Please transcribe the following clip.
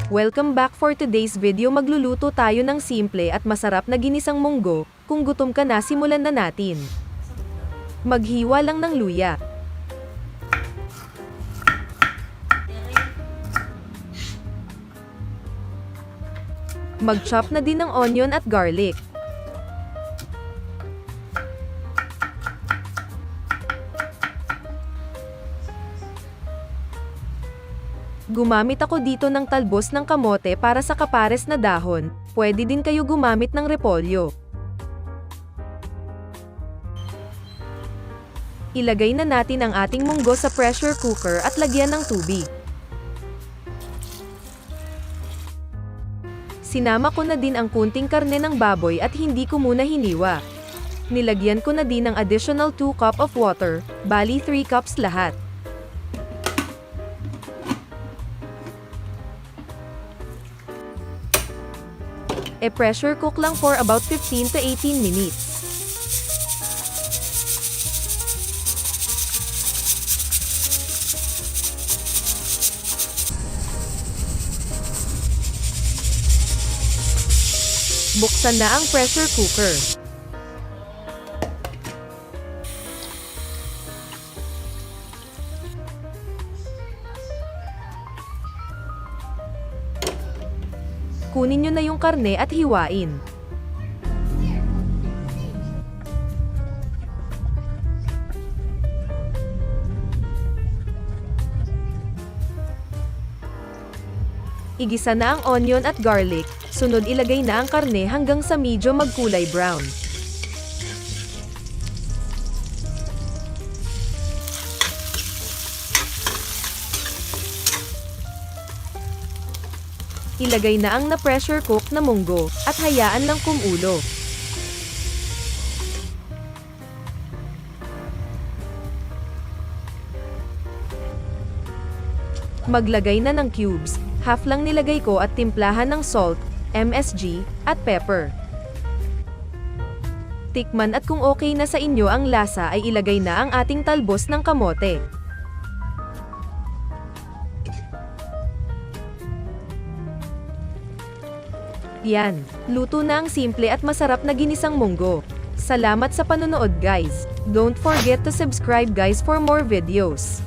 Welcome back. For today's video magluluto tayo ng simple at masarap na ginisang munggo. Kung gutom ka na, simulan na natin. Maghiwa lang ng luya. Mag-chop na din ng onion at garlic. Gumamit ako dito ng talbos ng kamote para sa kapares na dahon. Pwede din kayo gumamit ng repolyo. Ilagay na natin ang ating munggo sa pressure cooker at lagyan ng tubig. Sinama ko na din ang kunting karne ng baboy at hindi ko muna hiniwa. Nilagyan ko na din ng additional 2 cup of water, bali 3 cups lahat. Pressure cook lang for about 15 to 18 minutes. Buksan na ang pressure cooker. Kunin nyo na yung karne at hiwain. Igisa na ang onion at garlic, sunod ilagay na ang karne hanggang sa medyo magkulay brown. Ilagay na ang na-pressure cook na munggo, at hayaan lang kumulo. Maglagay na ng cubes, half lang nilagay ko at timplahan ng salt, MSG, at pepper. Tikman at kung okay na sa inyo ang lasa ay ilagay na ang ating talbos ng kamote. Yan, luto na ang simple at masarap na ginisang munggo. Salamat sa panonood guys. Don't forget to subscribe guys for more videos.